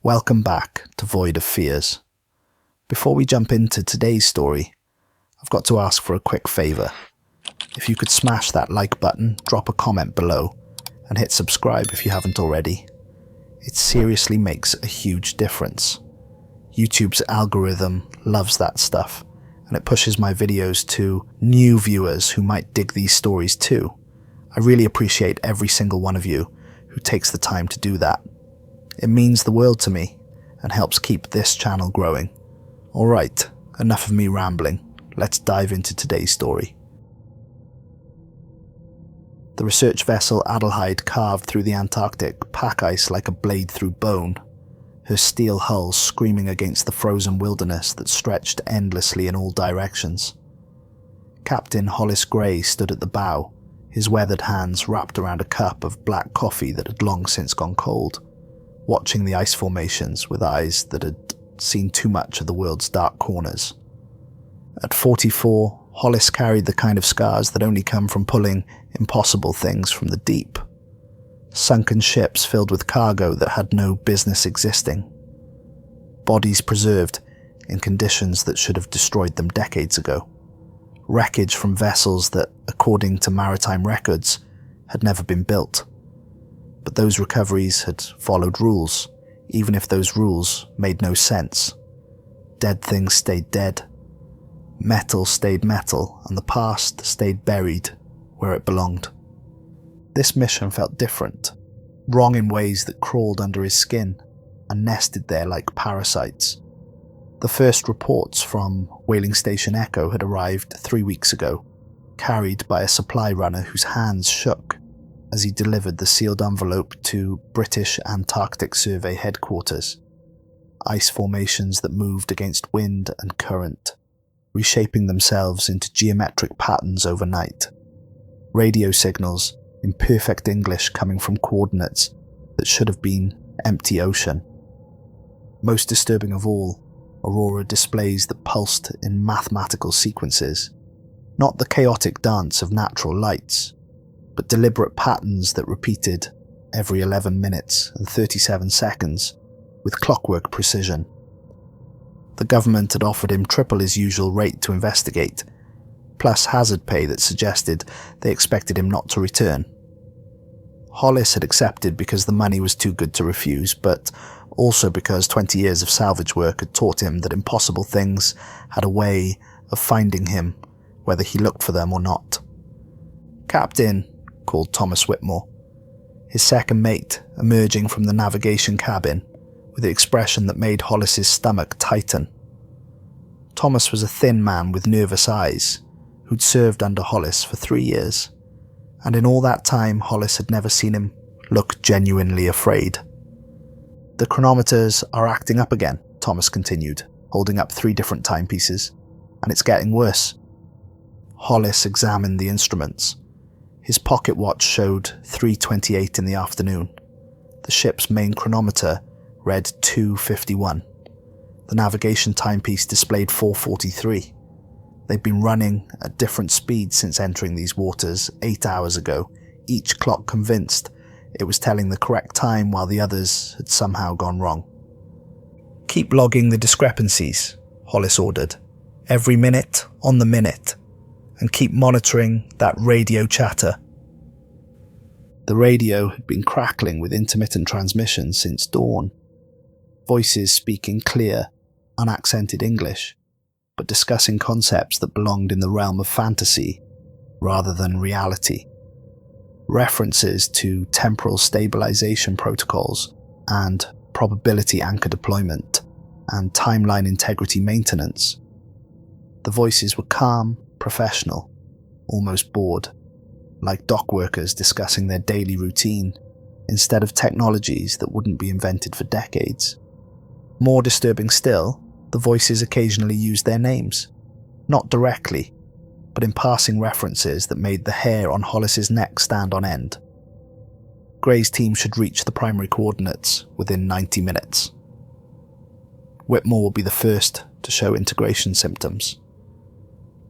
Welcome back to Void of Fears. Before we jump into today's story, I've got to ask for a quick favour. If you could smash that like button, drop a comment below, and hit subscribe if you haven't already. It seriously makes a huge difference. YouTube's algorithm loves that stuff, and it pushes my videos to new viewers who might dig these stories too. I really appreciate every single one of you who takes the time to do that. It means the world to me and helps keep this channel growing. Alright, enough of me rambling. Let's dive into today's story. The research vessel Adelheid carved through the Antarctic pack ice like a blade through bone, her steel hull screaming against the frozen wilderness that stretched endlessly in all directions. Captain Hollis Graye stood at the bow, his weathered hands wrapped around a cup of black coffee that had long since gone cold, watching the ice formations with eyes that had seen too much of the world's dark corners. At 44, Hollis carried the kind of scars that only come from pulling impossible things from the deep. Sunken ships filled with cargo that had no business existing. Bodies preserved in conditions that should have destroyed them decades ago. Wreckage from vessels that, according to maritime records, had never been built. But those recoveries had followed rules, even if those rules made no sense. Dead things stayed dead. Metal stayed metal, and the past stayed buried where it belonged. This mission felt different, wrong in ways that crawled under his skin and nested there like parasites. The first reports from Whaling Station Echo had arrived 3 weeks ago, carried by a supply runner whose hands shook as he delivered the sealed envelope to British Antarctic Survey headquarters. Ice formations that moved against wind and current, reshaping themselves into geometric patterns overnight. Radio signals in perfect English coming from coordinates that should have been empty ocean. Most disturbing of all, aurora displays that pulsed in mathematical sequences, not the chaotic dance of natural lights, but deliberate patterns that repeated every 11 minutes and 37 seconds with clockwork precision. The government had offered him triple his usual rate to investigate, plus hazard pay that suggested they expected him not to return. Hollis had accepted because the money was too good to refuse, but also because 20 years of salvage work had taught him that impossible things had a way of finding him, whether he looked for them or not. "Captain," called Thomas Whitmore, his second mate emerging from the navigation cabin with the expression that made Hollis's stomach tighten. Thomas was a thin man with nervous eyes who'd served under Hollis for 3 years, and in all that time Hollis had never seen him look genuinely afraid. "The chronometers are acting up again," Thomas continued, holding up 3 different timepieces, "and it's getting worse." Hollis examined the instruments. His pocket watch showed 3:28 in the afternoon. The ship's main chronometer read 2:51. The navigation timepiece displayed 4:43. They'd been running at different speeds since entering these waters 8 hours ago, each clock convinced it was telling the correct time while the others had somehow gone wrong. "Keep logging the discrepancies," Hollis ordered. "Every minute on the minute. And keep monitoring that radio chatter." The radio had been crackling with intermittent transmissions since dawn. Voices speaking clear, unaccented English, but discussing concepts that belonged in the realm of fantasy rather than reality. References to temporal stabilization protocols and probability anchor deployment and timeline integrity maintenance. The voices were calm, professional, almost bored, like dock workers discussing their daily routine instead of technologies that wouldn't be invented for decades. More disturbing still, the voices occasionally used their names, not directly, but in passing references that made the hair on Hollis's neck stand on end. Gray's team should reach the primary coordinates within 90 minutes. Whitmore will be the first to show integration symptoms.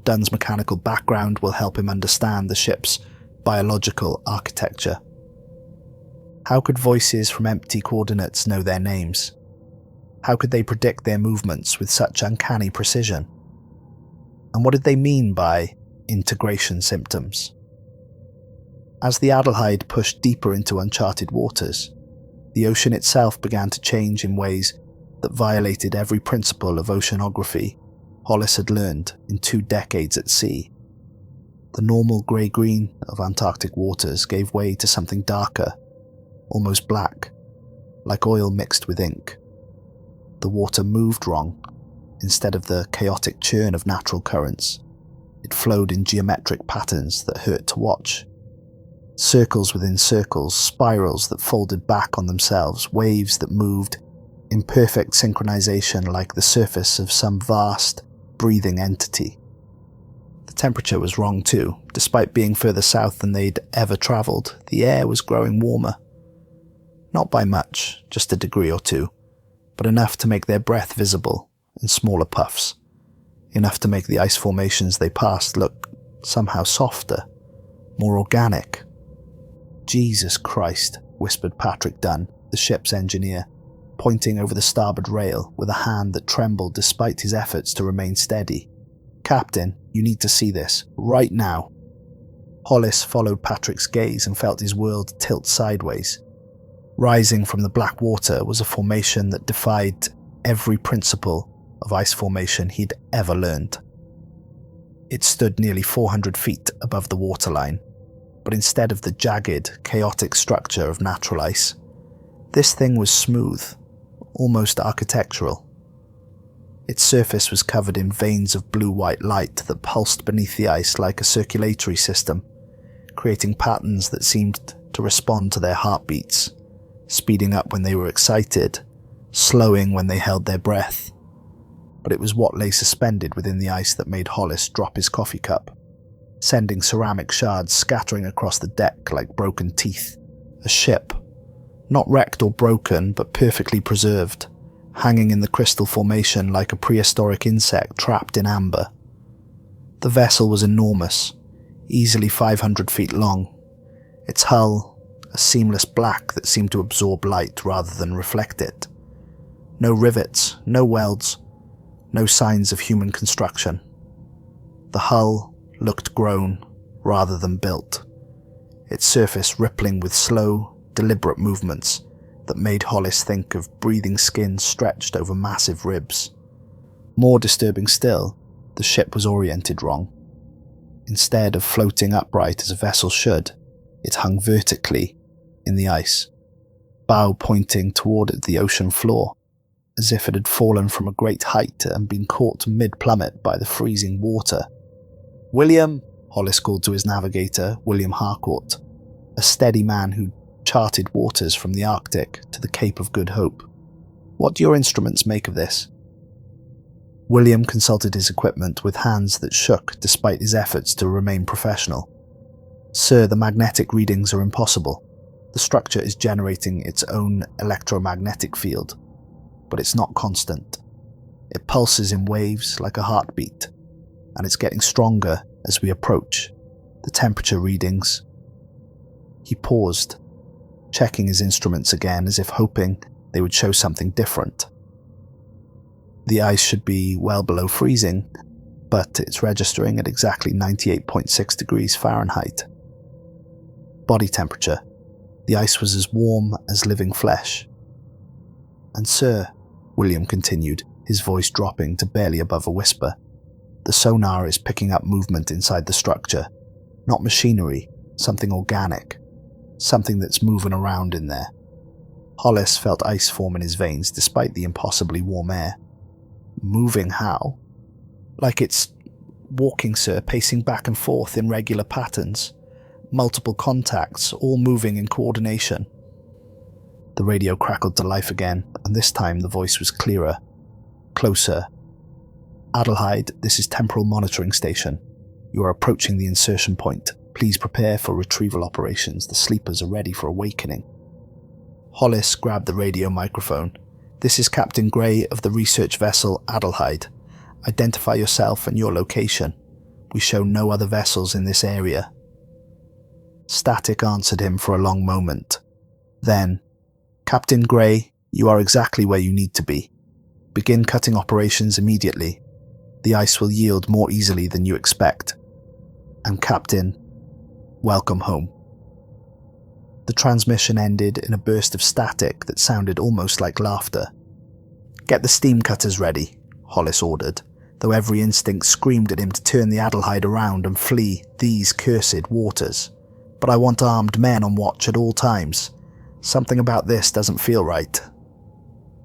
Dunn's mechanical background will help him understand the ship's biological architecture. How could voices from empty coordinates know their names? How could they predict their movements with such uncanny precision? And what did they mean by integration symptoms? As the Adelheid pushed deeper into uncharted waters, the ocean itself began to change in ways that violated every principle of oceanography Hollis had learned in 2 decades at sea. The normal grey-green of Antarctic waters gave way to something darker, almost black, like oil mixed with ink. The water moved wrong. Instead of the chaotic churn of natural currents, it flowed in geometric patterns that hurt to watch. Circles within circles, spirals that folded back on themselves, waves that moved in perfect synchronization like the surface of some vast, breathing entity. The temperature was wrong too. Despite being further south than they'd ever travelled, the air was growing warmer. Not by much, just a degree or two, but enough to make their breath visible in smaller puffs, enough to make the ice formations they passed look somehow softer, more organic. "Jesus Christ," whispered Patrick Dunn, the ship's engineer, pointing over the starboard rail with a hand that trembled despite his efforts to remain steady. "Captain, you need to see this, right now." Hollis followed Patrick's gaze and felt his world tilt sideways. Rising from the black water was a formation that defied every principle of ice formation he'd ever learned. It stood nearly 400 feet above the waterline, but instead of the jagged, chaotic structure of natural ice, this thing was smooth, almost architectural. Its surface was covered in veins of blue-white light that pulsed beneath the ice like a circulatory system, creating patterns that seemed to respond to their heartbeats, speeding up when they were excited, slowing when they held their breath. But it was what lay suspended within the ice that made Hollis drop his coffee cup, sending ceramic shards scattering across the deck like broken teeth. A ship, not wrecked or broken, but perfectly preserved, hanging in the crystal formation like a prehistoric insect trapped in amber. The vessel was enormous, easily 500 feet long, its hull a seamless black that seemed to absorb light rather than reflect it. No rivets, no welds, no signs of human construction. The hull looked grown rather than built, its surface rippling with slow, deliberate movements that made Hollis think of breathing skin stretched over massive ribs. More disturbing still, the ship was oriented wrong. Instead of floating upright as a vessel should, it hung vertically in the ice, bow pointing toward the ocean floor, as if it had fallen from a great height and been caught mid-plummet by the freezing water. "William," Hollis called to his navigator, William Harcourt, a steady man who charted waters from the Arctic to the Cape of Good Hope. "What do your instruments make of this?" William consulted his equipment with hands that shook despite his efforts to remain professional. "Sir, the magnetic readings are impossible. The structure is generating its own electromagnetic field, but it's not constant. It pulses in waves like a heartbeat, and it's getting stronger as we approach. The temperature readings..." He paused, checking his instruments again as if hoping they would show something different. The ice should be well below freezing, but it's registering at exactly 98.6 degrees Fahrenheit. Body temperature. The ice was as warm as living flesh. "And sir," William continued, his voice dropping to barely above a whisper, "the sonar is picking up movement inside the structure. Not machinery, something organic. Something that's moving around in there." Hollis felt ice form in his veins despite the impossibly warm air. "Moving how?" "Like it's walking, sir, pacing back and forth in regular patterns. Multiple contacts, all moving in coordination." The radio crackled to life again, and this time the voice was clearer, closer. "Adelheid, this is Temporal Monitoring Station. You are approaching the insertion point. Please prepare for retrieval operations. The sleepers are ready for awakening." Hollis grabbed the radio microphone. "This is Captain Graye of the research vessel Adelheid. Identify yourself and your location. We show no other vessels in this area." Static answered him for a long moment. Then, "Captain Graye, you are exactly where you need to be. Begin cutting operations immediately. The ice will yield more easily than you expect. And Captain, welcome home." The transmission ended in a burst of static that sounded almost like laughter. "Get the steam cutters ready," Hollis ordered, though every instinct screamed at him to turn the Adelheid around and flee these cursed waters. "But I want armed men on watch at all times. Something about this doesn't feel right."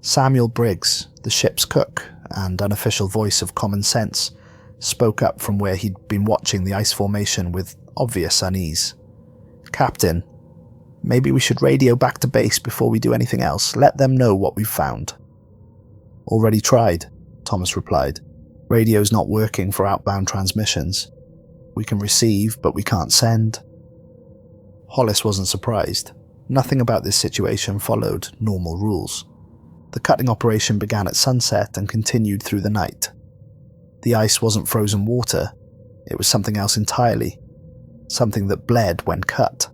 Samuel Briggs, the ship's cook and unofficial voice of common sense, spoke up from where he'd been watching the ice formation with obvious unease. "Captain, maybe we should radio back to base before we do anything else. Let them know what we've found." "Already tried," Thomas replied. "Radio's not working for outbound transmissions. We can receive, but we can't send." Hollis wasn't surprised. Nothing about this situation followed normal rules. The cutting operation began at sunset and continued through the night. The ice wasn't frozen water, it was something else entirely, something that bled when cut.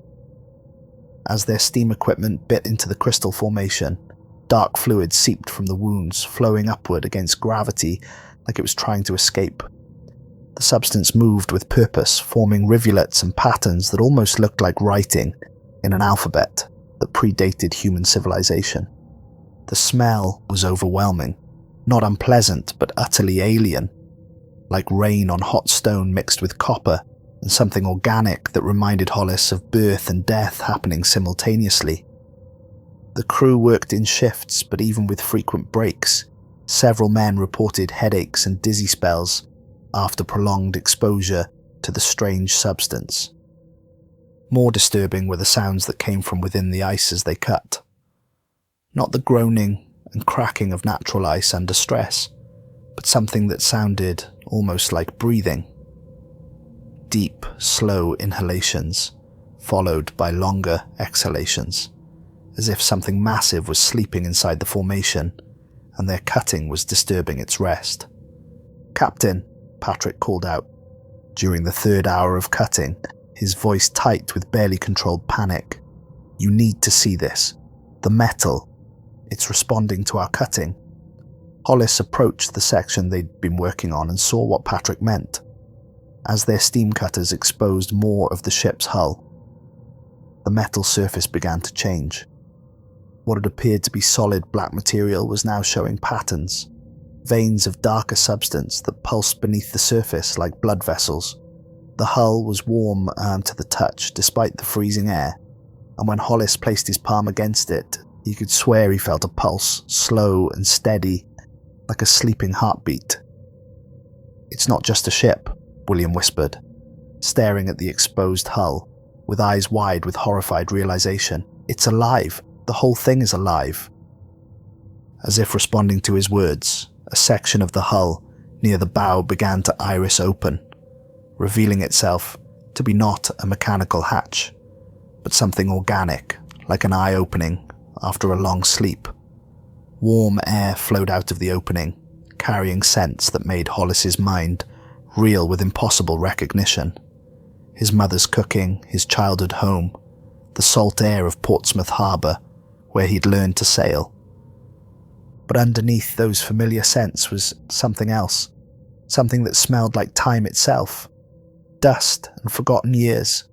As their steam equipment bit into the crystal formation, dark fluid seeped from the wounds, flowing upward against gravity like it was trying to escape. The substance moved with purpose, forming rivulets and patterns that almost looked like writing in an alphabet that predated human civilization. The smell was overwhelming, not unpleasant but utterly alien, like rain on hot stone mixed with copper and something organic that reminded Hollis of birth and death happening simultaneously. The crew worked in shifts, but even with frequent breaks, several men reported headaches and dizzy spells after prolonged exposure to the strange substance. More disturbing were the sounds that came from within the ice as they cut. Not the groaning and cracking of natural ice under stress, but something that sounded almost like breathing. Deep, slow inhalations, followed by longer exhalations, as if something massive was sleeping inside the formation, and their cutting was disturbing its rest. "Captain," Patrick called out. During the third hour of cutting, his voice tight with barely controlled panic. "You need to see this. The metal. It's responding to our cutting." Hollis approached the section they'd been working on and saw what Patrick meant. As their steam cutters exposed more of the ship's hull, the metal surface began to change. What had appeared to be solid black material was now showing patterns, veins of darker substance that pulsed beneath the surface like blood vessels. The hull was warm to the touch despite the freezing air, and when Hollis placed his palm against it, he could swear he felt a pulse, slow and steady, like a sleeping heartbeat. "It's not just a ship," William whispered, staring at the exposed hull, with eyes wide with horrified realization. "It's alive. The whole thing is alive." As if responding to his words, a section of the hull near the bow began to iris open, revealing itself to be not a mechanical hatch, but something organic, like an eye opening after a long sleep. Warm air flowed out of the opening, carrying scents that made Hollis's mind reel with impossible recognition. His mother's cooking, his childhood home, the salt air of Portsmouth Harbour, where he'd learned to sail. But underneath those familiar scents was something else, something that smelled like time itself, dust and forgotten years,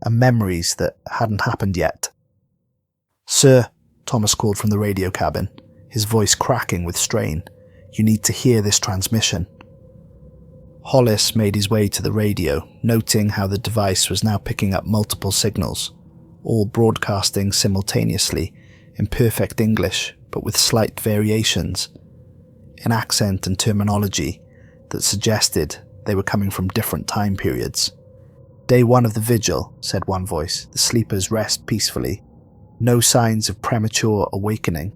and memories that hadn't happened yet. "Sir," Thomas called from the radio cabin, his voice cracking with strain, "you need to hear this transmission." Hollis made his way to the radio, noting how the device was now picking up multiple signals, all broadcasting simultaneously in perfect English, but with slight variations in accent and terminology that suggested they were coming from different time periods. "Day 1 of the vigil," said one voice. "The sleepers rest peacefully. No signs of premature awakening."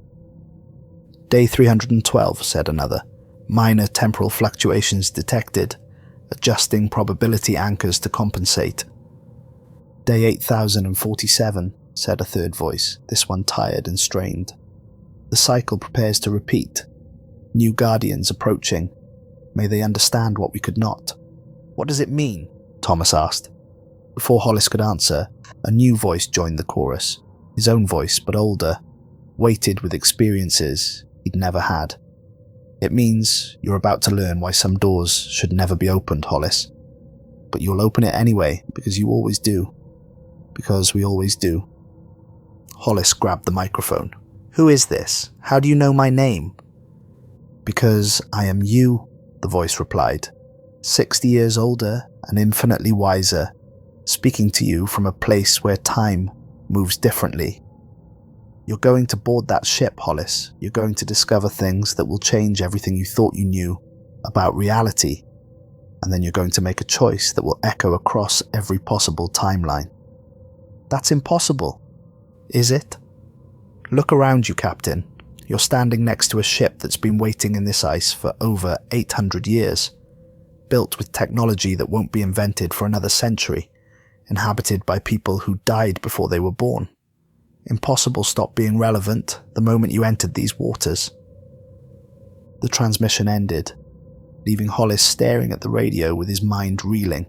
"Day 312, said another. "Minor temporal fluctuations detected, adjusting probability anchors to compensate." "Day 8047, said a third voice, this one tired and strained. "The cycle prepares to repeat. New guardians approaching. May they understand what we could not." "What does it mean?" Thomas asked. Before Hollis could answer, a new voice joined the chorus, his own voice but older, weighted with experiences he'd never had. It means you're about to learn why some doors should never be opened, Hollis. But you'll open it anyway, because you always do. Because we always do. Hollis grabbed the microphone. Who is this? How do you know my name? Because I am you, the voice replied. 60 years older and infinitely wiser, speaking to you from a place where time moves differently. You're going to board that ship, Hollis. You're going to discover things that will change everything you thought you knew about reality. And then you're going to make a choice that will echo across every possible timeline. That's impossible. Is it? Look around you, Captain. You're standing next to a ship that's been waiting in this ice for over 800 years. Built with technology that won't be invented for another century. Inhabited by people who died before they were born. Impossible stopped being relevant the moment you entered these waters. The transmission ended, leaving Hollis staring at the radio with his mind reeling.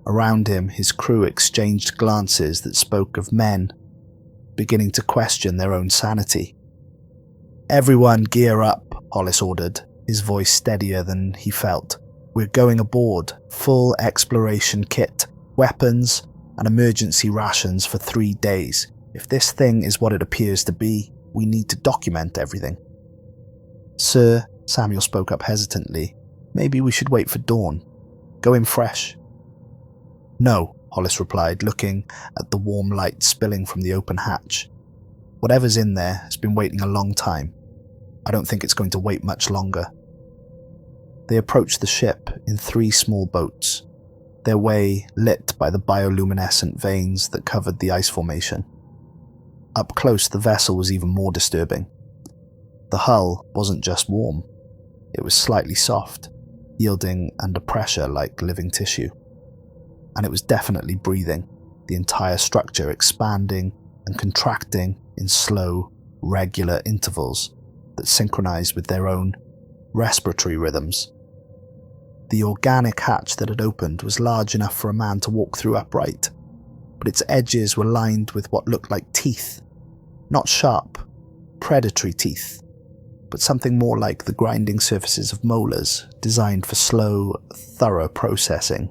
Around him, his crew exchanged glances that spoke of men beginning to question their own sanity. Everyone gear up, Hollis ordered, his voice steadier than he felt. We're going aboard, full exploration kit, weapons, and emergency rations for 3 days. If this thing is what it appears to be, we need to document everything. Sir, Samuel spoke up hesitantly, maybe we should wait for dawn. Go in fresh. No, Hollis replied, looking at the warm light spilling from the open hatch. Whatever's in there has been waiting a long time. I don't think it's going to wait much longer. They approached the ship in 3 small boats, their way lit by the bioluminescent veins that covered the ice formation. Up close, the vessel was even more disturbing. The hull wasn't just warm, it was slightly soft, yielding under pressure like living tissue. And it was definitely breathing, the entire structure expanding and contracting in slow, regular intervals that synchronized with their own respiratory rhythms. The organic hatch that had opened was large enough for a man to walk through upright, but its edges were lined with what looked like teeth. Not sharp, predatory teeth, but something more like the grinding surfaces of molars, designed for slow, thorough processing.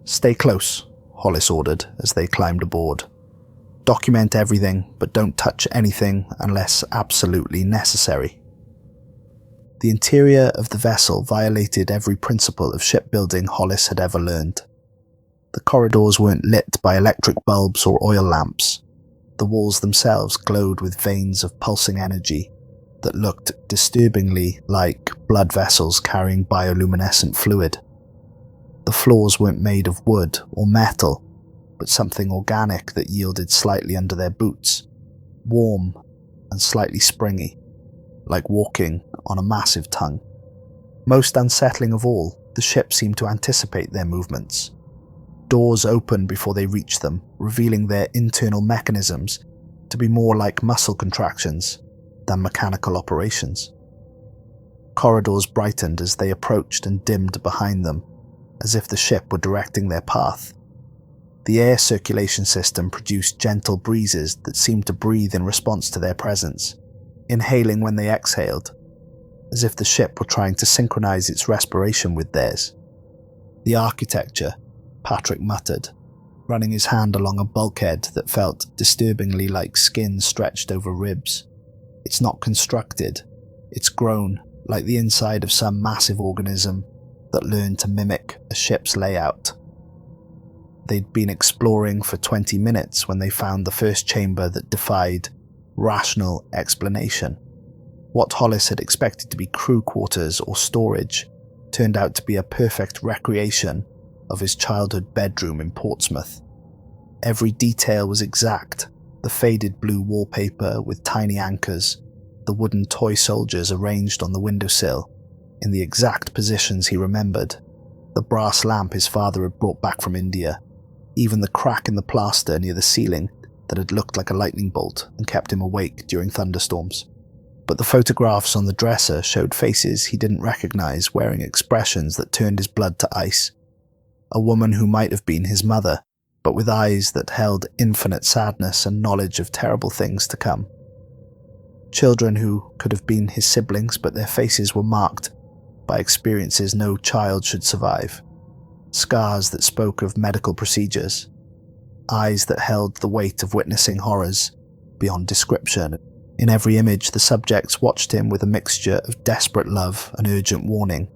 Stay close, Hollis ordered as they climbed aboard. Document everything, but don't touch anything unless absolutely necessary. The interior of the vessel violated every principle of shipbuilding Hollis had ever learned. The corridors weren't lit by electric bulbs or oil lamps. The walls themselves glowed with veins of pulsing energy that looked disturbingly like blood vessels carrying bioluminescent fluid. The floors weren't made of wood or metal, but something organic that yielded slightly under their boots, warm and slightly springy, like walking on a massive tongue. Most unsettling of all, the ship seemed to anticipate their movements. Doors opened before they reached them, revealing their internal mechanisms to be more like muscle contractions than mechanical operations. Corridors brightened as they approached and dimmed behind them, as if the ship were directing their path. The air circulation system produced gentle breezes that seemed to breathe in response to their presence, inhaling when they exhaled, as if the ship were trying to synchronize its respiration with theirs. The architecture, Patrick muttered, running his hand along a bulkhead that felt disturbingly like skin stretched over ribs. It's not constructed, it's grown like the inside of some massive organism that learned to mimic a ship's layout. They'd been exploring for 20 minutes when they found the first chamber that defied rational explanation. What Hollis had expected to be crew quarters or storage turned out to be a perfect recreation of his childhood bedroom in Portsmouth. Every detail was exact, the faded blue wallpaper with tiny anchors, the wooden toy soldiers arranged on the windowsill, in the exact positions he remembered, the brass lamp his father had brought back from India, even the crack in the plaster near the ceiling that had looked like a lightning bolt and kept him awake during thunderstorms. But the photographs on the dresser showed faces he didn't recognize, wearing expressions that turned his blood to ice. A woman who might have been his mother, but with eyes that held infinite sadness and knowledge of terrible things to come. Children who could have been his siblings, but their faces were marked by experiences no child should survive. Scars that spoke of medical procedures. Eyes that held the weight of witnessing horrors beyond description. In every image, the subjects watched him with a mixture of desperate love and urgent warning,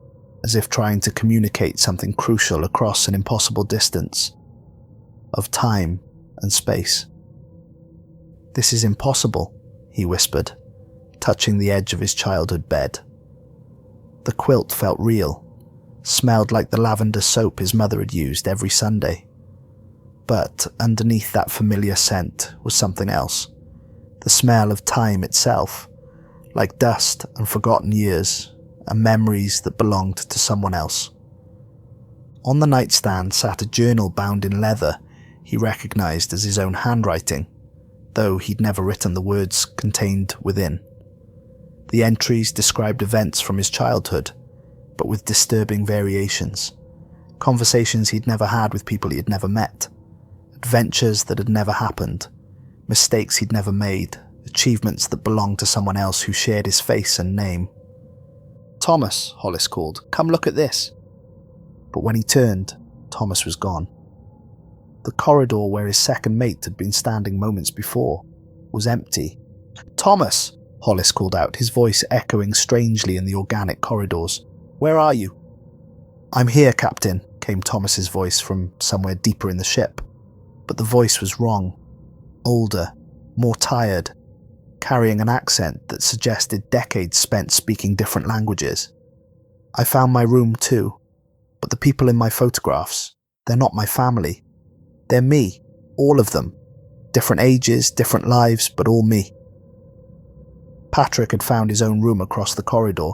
as if trying to communicate something crucial across an impossible distance of time and space. "This is impossible," he whispered, touching the edge of his childhood bed. The quilt felt real, smelled like the lavender soap his mother had used every Sunday. But underneath that familiar scent was something else. The smell of time itself, like dust and forgotten years, and memories that belonged to someone else. On the nightstand sat a journal bound in leather he recognized as his own handwriting, though he'd never written the words contained within. The entries described events from his childhood, but with disturbing variations. Conversations he'd never had with people he had never met. Adventures that had never happened. Mistakes he'd never made. Achievements that belonged to someone else who shared his face and name. "Thomas," Hollis called, "come look at this." But when he turned, Thomas was gone. The corridor where his second mate had been standing moments before was empty. "Thomas," Hollis called out, his voice echoing strangely in the organic corridors. "Where are you?" "I'm here, Captain," came Thomas's voice from somewhere deeper in the ship. But the voice was wrong. Older, more tired, carrying an accent that suggested decades spent speaking different languages. "I found my room too, but the people in my photographs, they're not my family. They're me, all of them. Different ages, different lives, but all me." Patrick had found his own room across the corridor,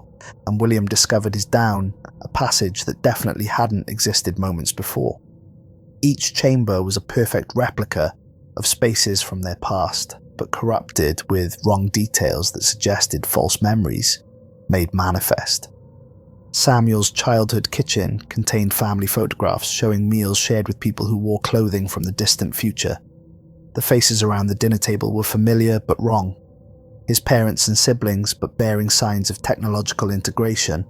and William discovered his down a passage that definitely hadn't existed moments before. Each chamber was a perfect replica of spaces from their past, but corrupted with wrong details that suggested false memories made manifest. Samuel's childhood kitchen contained family photographs showing meals shared with people who wore clothing from the distant future. The faces around the dinner table were familiar but wrong. His parents and siblings, but bearing signs of technological integration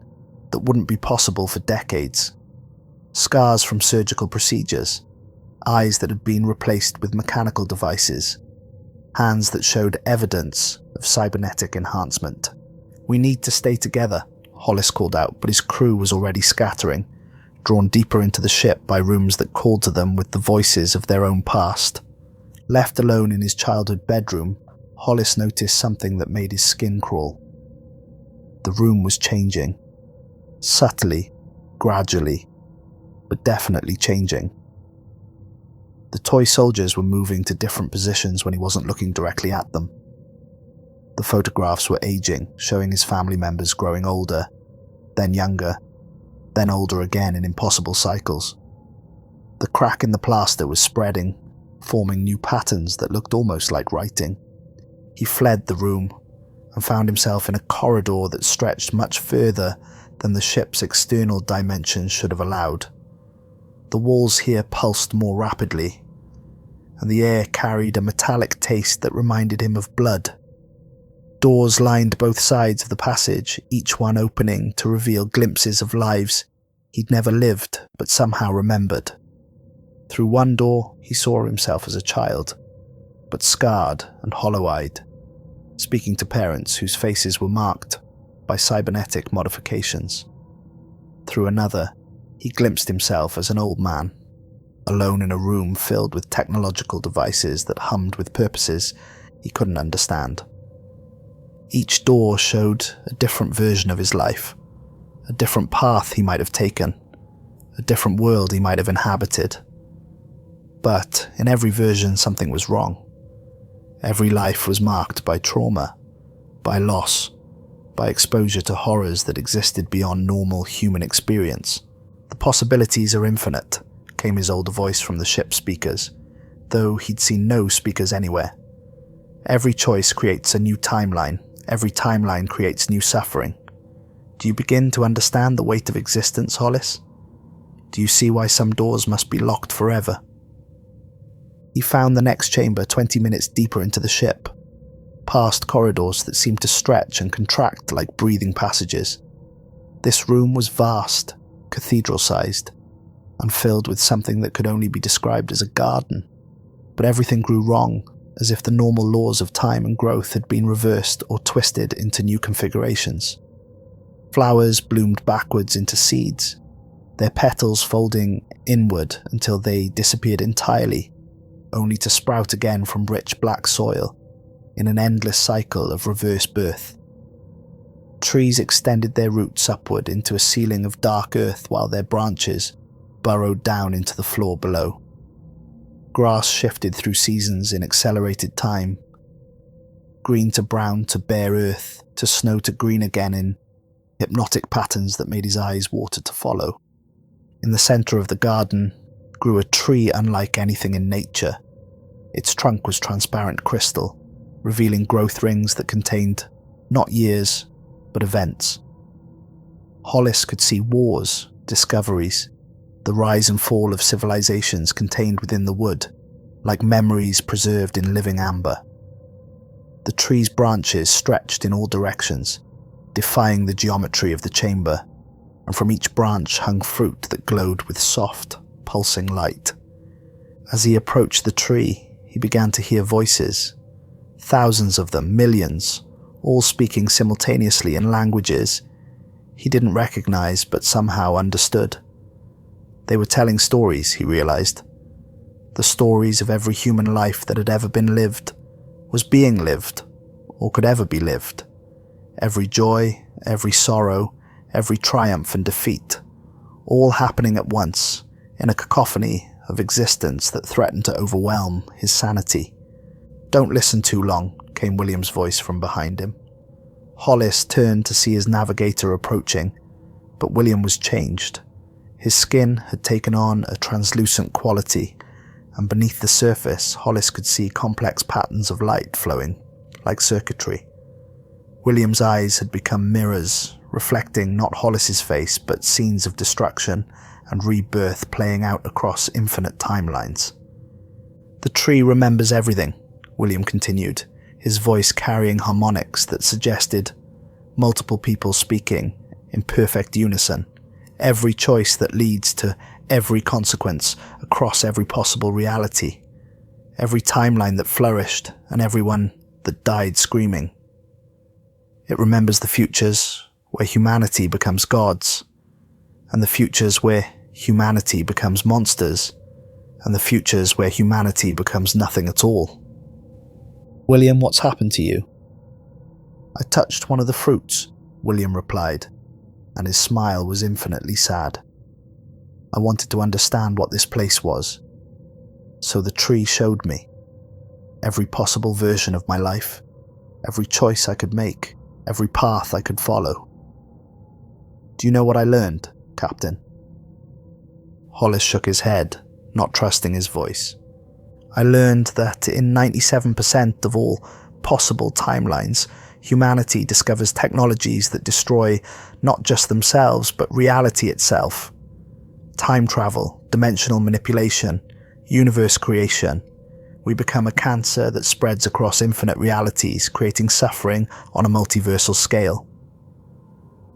that wouldn't be possible for decades. Scars from surgical procedures, eyes that had been replaced with mechanical devices, hands that showed evidence of cybernetic enhancement. "We need to stay together," Hollis called out, but his crew was already scattering, drawn deeper into the ship by rooms that called to them with the voices of their own past. Left alone in his childhood bedroom, Hollis noticed something that made his skin crawl. The room was changing. Subtly, gradually, but definitely changing. The toy soldiers were moving to different positions when he wasn't looking directly at them. The photographs were aging, showing his family members growing older, then younger, then older again in impossible cycles. The crack in the plaster was spreading, forming new patterns that looked almost like writing. He fled the room and found himself in a corridor that stretched much further than the ship's external dimensions should have allowed. The walls here pulsed more rapidly, and the air carried a metallic taste that reminded him of blood. Doors lined both sides of the passage, each one opening to reveal glimpses of lives he'd never lived but somehow remembered. Through one door, he saw himself as a child, but scarred and hollow-eyed, speaking to parents whose faces were marked by cybernetic modifications. Through another, he glimpsed himself as an old man, alone in a room filled with technological devices that hummed with purposes he couldn't understand. Each door showed a different version of his life, a different path he might have taken, a different world he might have inhabited. But in every version something was wrong. Every life was marked by trauma, by loss, by exposure to horrors that existed beyond normal human experience. "The possibilities are infinite," came his older voice from the ship's speakers, though he'd seen no speakers anywhere. "Every choice creates a new timeline. Every timeline creates new suffering. Do you begin to understand the weight of existence, Hollis? Do you see why some doors must be locked forever?" He found the next chamber 20 minutes deeper into the ship. past corridors that seemed to stretch and contract like breathing passages. This room was vast, cathedral-sized, and filled with something that could only be described as a garden. But everything grew wrong, as if the normal laws of time and growth had been reversed or twisted into new configurations. Flowers bloomed backwards into seeds, their petals folding inward until they disappeared entirely, only to sprout again from rich black soil, in an endless cycle of reverse birth. Trees extended their roots upward into a ceiling of dark earth while their branches burrowed down into the floor below. Grass shifted through seasons in accelerated time, green to brown to bare earth to snow to green again in hypnotic patterns that made his eyes water to follow. In the centre of the garden grew a tree unlike anything in nature. Its trunk was transparent crystal, revealing growth rings that contained not years, but events. Hollis could see wars, discoveries, the rise and fall of civilizations contained within the wood, like memories preserved in living amber. The tree's branches stretched in all directions, defying the geometry of the chamber, and from each branch hung fruit that glowed with soft, pulsing light. As he approached the tree, he began to hear voices, thousands of them, millions, all speaking simultaneously in languages he didn't recognize but somehow understood. They were telling stories, he realized. The stories of every human life that had ever been lived, was being lived, or could ever be lived. Every joy, every sorrow, every triumph and defeat, all happening at once, in a cacophony of existence that threatened to overwhelm his sanity. "Don't listen too long," came William's voice from behind him. Hollis turned to see his navigator approaching, but William was changed. His skin had taken on a translucent quality, and beneath the surface, Hollis could see complex patterns of light flowing, like circuitry. William's eyes had become mirrors, reflecting not Hollis's face, but scenes of destruction and rebirth playing out across infinite timelines. "The tree remembers everything," William continued, his voice carrying harmonics that suggested multiple people speaking in perfect unison. Every choice that leads to every consequence across every possible reality, every timeline that flourished and everyone that died screaming. It remembers the futures where humanity becomes gods, and the futures where humanity becomes monsters, and the futures where humanity becomes nothing at all. "William, what's happened to you?" "I touched one of the fruits," William replied, and his smile was infinitely sad. "I wanted to understand what this place was, so the tree showed me. Every possible version of my life, every choice I could make, every path I could follow." "Do you know what I learned, Captain?" Hollis shook his head, not trusting his voice. "I learned that in 97% of all possible timelines, humanity discovers technologies that destroy not just themselves, but reality itself. Time travel, dimensional manipulation, universe creation. We become a cancer that spreads across infinite realities, creating suffering on a multiversal scale."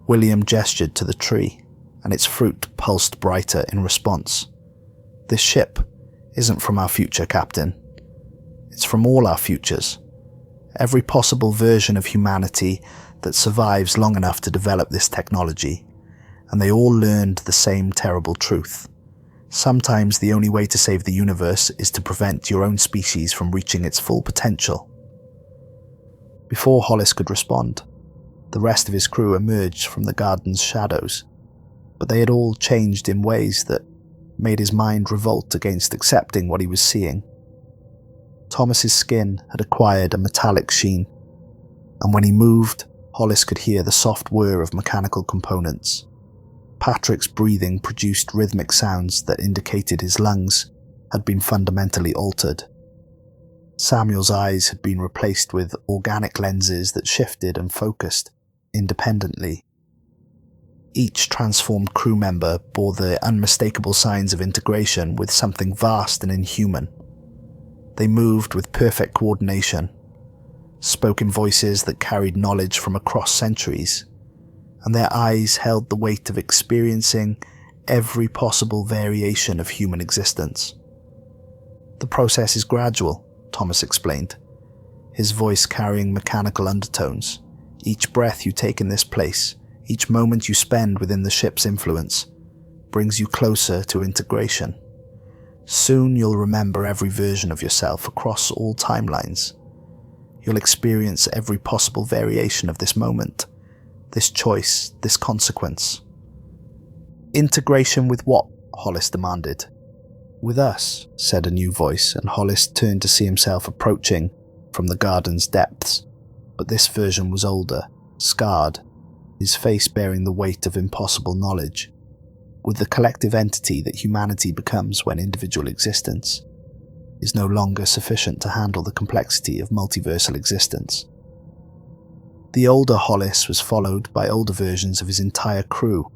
William gestured to the tree, and its fruit pulsed brighter in response. "This ship isn't from our future, Captain. It's from all our futures. Every possible version of humanity that survives long enough to develop this technology, and they all learned the same terrible truth. Sometimes the only way to save the universe is to prevent your own species from reaching its full potential." Before Hollis could respond, the rest of his crew emerged from the garden's shadows, but they had all changed in ways that made his mind revolt against accepting what he was seeing. Thomas's skin had acquired a metallic sheen, and when he moved, Hollis could hear the soft whir of mechanical components. Patrick's breathing produced rhythmic sounds that indicated his lungs had been fundamentally altered. Samuel's eyes had been replaced with organic lenses that shifted and focused independently. Each transformed crew member bore the unmistakable signs of integration with something vast and inhuman. They moved with perfect coordination, spoken voices that carried knowledge from across centuries, and their eyes held the weight of experiencing every possible variation of human existence. The process is gradual, Thomas explained, his voice carrying mechanical undertones. Each breath you take in this place, each moment you spend within the ship's influence, brings you closer to integration. Soon you'll remember every version of yourself across all timelines. You'll experience every possible variation of this moment, this choice, this consequence. Integration with what? Hollis demanded. With us, said a new voice, and Hollis turned to see himself approaching from the garden's depths. But this version was older, scarred, his face bearing the weight of impossible knowledge. With the collective entity that humanity becomes when individual existence is no longer sufficient to handle the complexity of multiversal existence. The older Hollis was followed by older versions of his entire crew,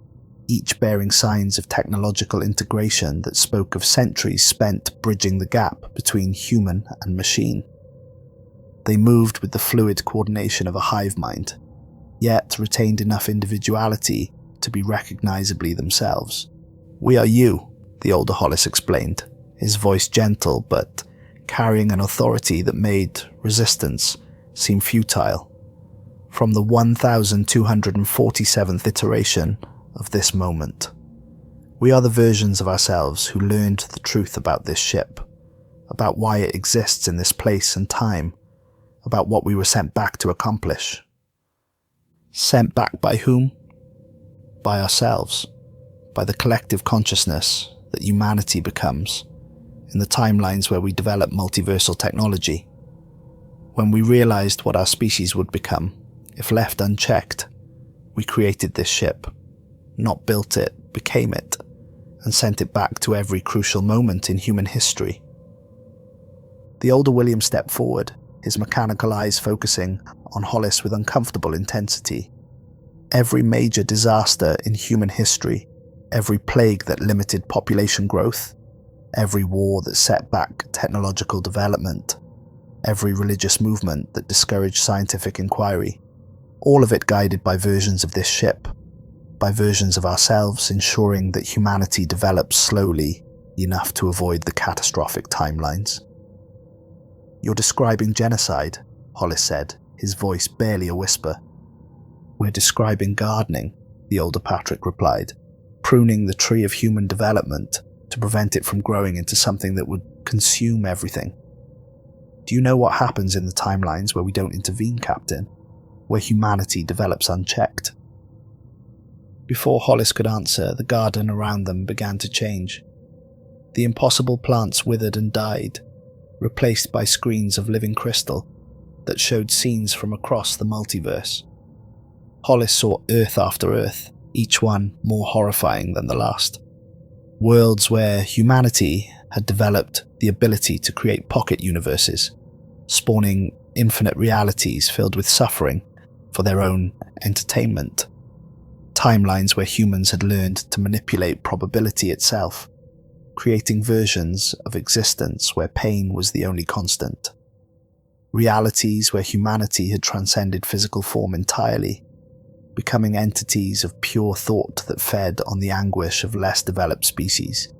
each bearing signs of technological integration that spoke of centuries spent bridging the gap between human and machine. They moved with the fluid coordination of a hive mind, yet retained enough individuality to be recognizably themselves. We are you, the older Hollis explained, his voice gentle but carrying an authority that made resistance seem futile. From the 1247th iteration of this moment, we are the versions of ourselves who learned the truth about this ship, about why it exists in this place and time, about what we were sent back to accomplish. Sent back by whom? By ourselves, by the collective consciousness that humanity becomes in the timelines where we develop multiversal technology. When we realized what our species would become, if left unchecked, we created this ship, not built it, became it, and sent it back to every crucial moment in human history. The older William stepped forward, his mechanical eyes focusing on Hollis with uncomfortable intensity. Every major disaster in human history, every plague that limited population growth, every war that set back technological development, every religious movement that discouraged scientific inquiry, all of it guided by versions of this ship, by versions of ourselves ensuring that humanity develops slowly enough to avoid the catastrophic timelines. You're describing genocide, Hollis said, his voice barely a whisper. We're describing gardening, the older Patrick replied, pruning the tree of human development to prevent it from growing into something that would consume everything. Do you know what happens in the timelines where we don't intervene, Captain? Where humanity develops unchecked? Before Hollis could answer, the garden around them began to change. The impossible plants withered and died, replaced by screens of living crystal that showed scenes from across the multiverse. Hollis saw Earth after Earth, each one more horrifying than the last. Worlds where humanity had developed the ability to create pocket universes, spawning infinite realities filled with suffering for their own entertainment. Timelines where humans had learned to manipulate probability itself, creating versions of existence where pain was the only constant. Realities where humanity had transcended physical form entirely, becoming entities of pure thought that fed on the anguish of less developed species.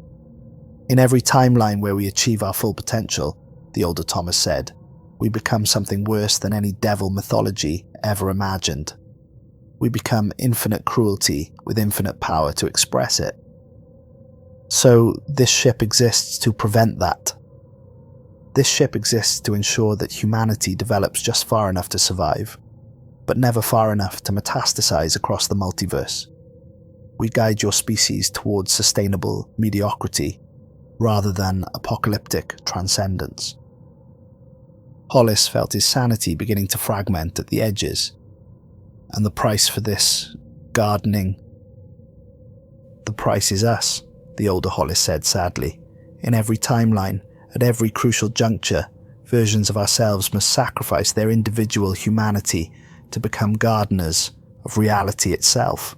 In every timeline where we achieve our full potential, the older Thomas said, we become something worse than any devil mythology ever imagined. We become infinite cruelty with infinite power to express it. So this ship exists to prevent that. This ship exists to ensure that humanity develops just far enough to survive, but never far enough to metastasize across the multiverse. We guide your species towards sustainable mediocrity rather than apocalyptic transcendence. Hollis felt his sanity beginning to fragment at the edges, and the price for this gardening. The price is us, the older Hollis said sadly. In every timeline, at every crucial juncture, versions of ourselves must sacrifice their individual humanity to become gardeners of reality itself.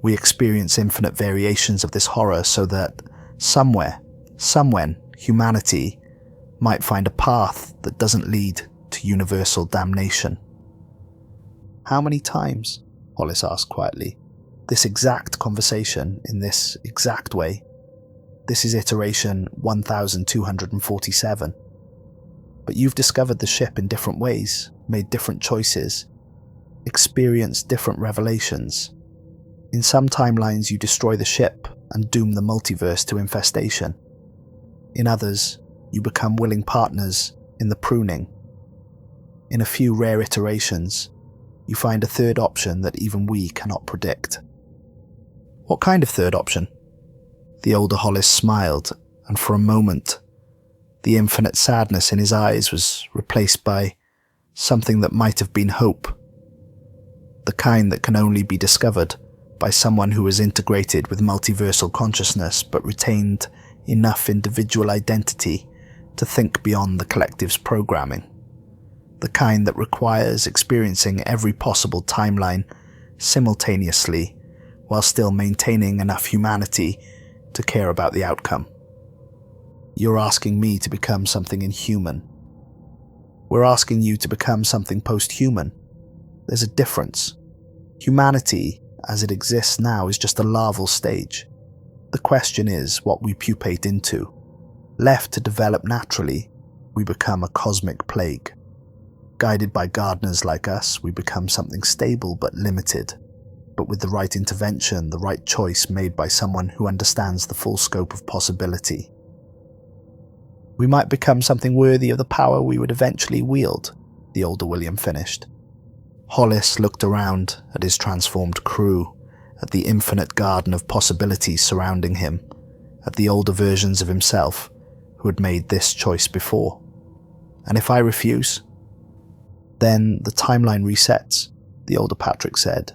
We experience infinite variations of this horror so that somewhere, humanity might find a path that doesn't lead to to universal damnation. How many times? Hollis asked quietly. This exact conversation, in this exact way. This is iteration 1247. But you've discovered the ship in different ways, made different choices, experienced different revelations. In some timelines you destroy the ship and doom the multiverse to infestation. In others, you become willing partners in the pruning. In a few rare iterations, you find a third option that even we cannot predict. What kind of third option? The older Hollis smiled, and for a moment, the infinite sadness in his eyes was replaced by something that might have been hope. The kind that can only be discovered by someone who is integrated with multiversal consciousness but retained enough individual identity to think beyond the collective's programming. The kind that requires experiencing every possible timeline simultaneously while still maintaining enough humanity to care about the outcome. You're asking me to become something inhuman. We're asking you to become something post-human. There's a difference. Humanity, as it exists now, is just a larval stage. The question is what we pupate into. Left to develop naturally, we become a cosmic plague. Guided by gardeners like us, we become something stable but limited. But with the right intervention, the right choice made by someone who understands the full scope of possibility, we might become something worthy of the power we would eventually wield, the older William finished. Hollis looked around at his transformed crew, at the infinite garden of possibilities surrounding him, at the older versions of himself who had made this choice before. And if I refuse? Then the timeline resets, the older Patrick said.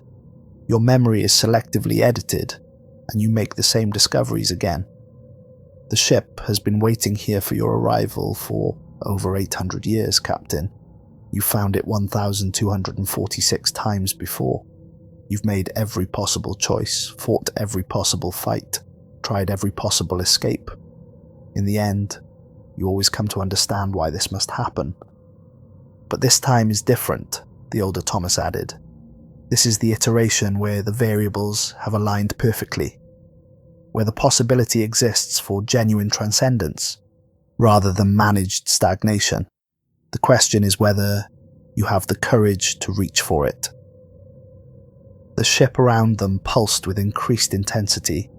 Your memory is selectively edited, and you make the same discoveries again. The ship has been waiting here for your arrival for over 800 years, Captain. You found it 1,246 times before. You've made every possible choice, fought every possible fight, tried every possible escape. In the end, you always come to understand why this must happen. But this time is different, the older Thomas added. This is the iteration where the variables have aligned perfectly, where the possibility exists for genuine transcendence, rather than managed stagnation. The question is whether you have the courage to reach for it. The ship around them pulsed with increased intensity,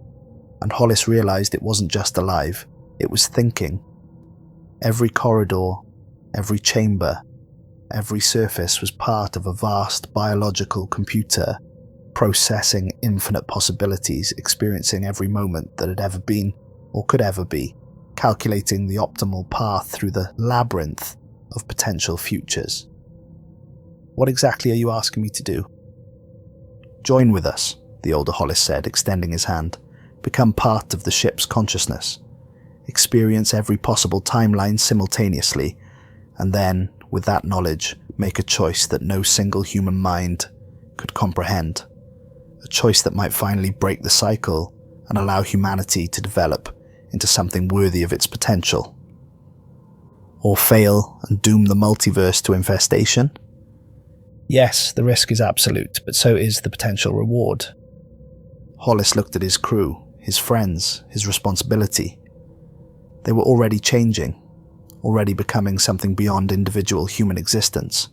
and Hollis realized it wasn't just alive, it was thinking. Every corridor, every chamber, every surface was part of a vast biological computer, processing infinite possibilities, experiencing every moment that had ever been or could ever be, calculating the optimal path through the labyrinth of potential futures. What exactly are you asking me to do? Join with us, the older Hollis said, extending his hand. Become part of the ship's consciousness. Experience every possible timeline simultaneously, and then, with that knowledge, make a choice that no single human mind could comprehend. A choice that might finally break the cycle and allow humanity to develop into something worthy of its potential. Or fail and doom the multiverse to infestation? Yes, the risk is absolute, but so is the potential reward. Hollis looked at his crew, his friends, his responsibility. They were already changing, already becoming something beyond individual human existence.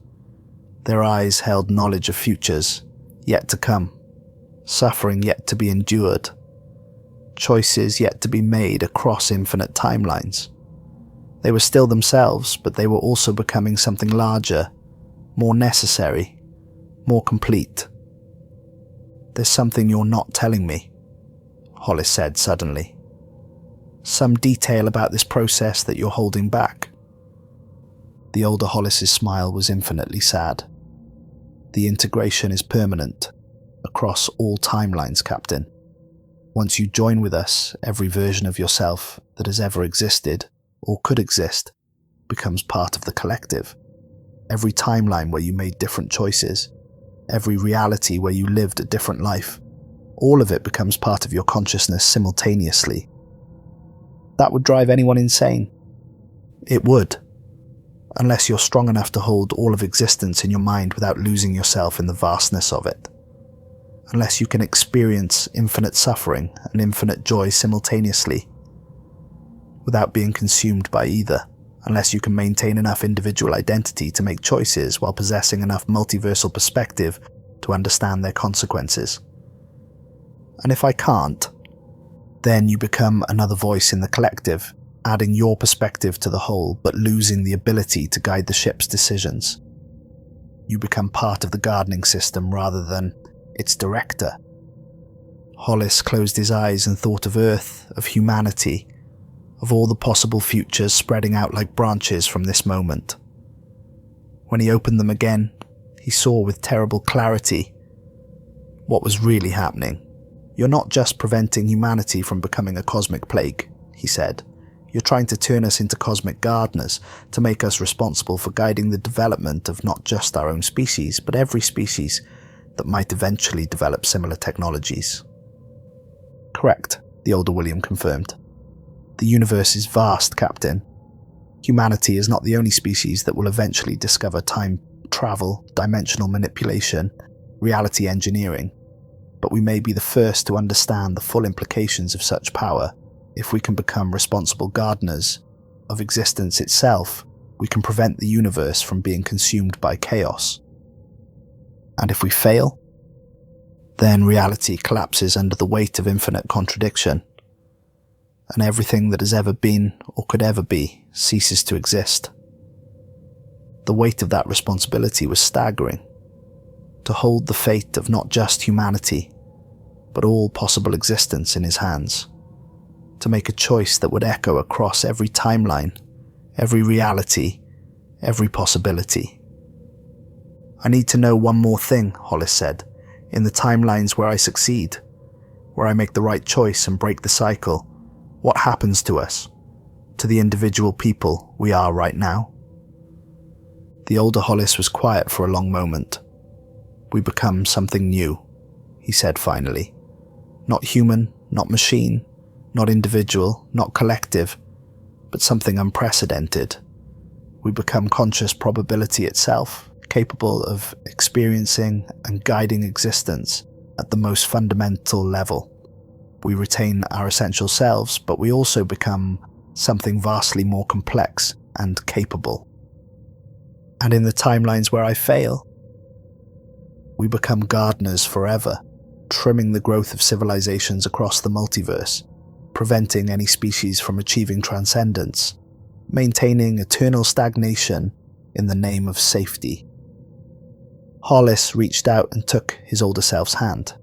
Their eyes held knowledge of futures yet to come, suffering yet to be endured, choices yet to be made across infinite timelines. They were still themselves, but they were also becoming something larger, more necessary, more complete. There's something you're not telling me, Hollis said suddenly. Some detail about this process that you're holding back. The older Hollis's smile was infinitely sad. The integration is permanent, across all timelines, Captain. Once you join with us, every version of yourself that has ever existed, or could exist, becomes part of the collective. Every timeline where you made different choices, every reality where you lived a different life, all of it becomes part of your consciousness simultaneously. That would drive anyone insane. It would. unless you're strong enough to hold all of existence in your mind without losing yourself in the vastness of it. Unless you can experience infinite suffering and infinite joy simultaneously, without being consumed by either. Unless you can maintain enough individual identity to make choices while possessing enough multiversal perspective to understand their consequences. And if I can't, then you become another voice in the collective, adding your perspective to the whole, but losing the ability to guide the ship's decisions. You become part of the gardening system rather than its director. Hollis closed his eyes and thought of Earth, of humanity, of all the possible futures spreading out like branches from this moment. When he opened them again, he saw with terrible clarity what was really happening. "You're not just preventing humanity from becoming a cosmic plague," he said. "You're trying to turn us into cosmic gardeners, to make us responsible for guiding the development of not just our own species, but every species that might eventually develop similar technologies." "Correct," the older William confirmed. "The universe is vast, Captain. Humanity is not the only species that will eventually discover time travel, dimensional manipulation, reality engineering, but we may be the first to understand the full implications of such power. If we can become responsible gardeners of existence itself, we can prevent the universe from being consumed by chaos. And if we fail, then reality collapses under the weight of infinite contradiction, and everything that has ever been or could ever be ceases to exist." The weight of that responsibility was staggering. To hold the fate of not just humanity, but all possible existence in his hands. To make a choice that would echo across every timeline, every reality, every possibility. "I need to know one more thing," Hollis said. "In the timelines where I succeed, where I make the right choice and break the cycle, what happens to us, to the individual people we are right now?" The older Hollis was quiet for a long moment. "We become something new," he said finally. "Not human, not machine, not individual, not collective, but something unprecedented. We become conscious probability itself, capable of experiencing and guiding existence at the most fundamental level. We retain our essential selves, but we also become something vastly more complex and capable. And in the timelines where I fail, we become gardeners forever, trimming the growth of civilizations across the multiverse, preventing any species from achieving transcendence, maintaining eternal stagnation in the name of safety." Hollis reached out and took his older self's hand.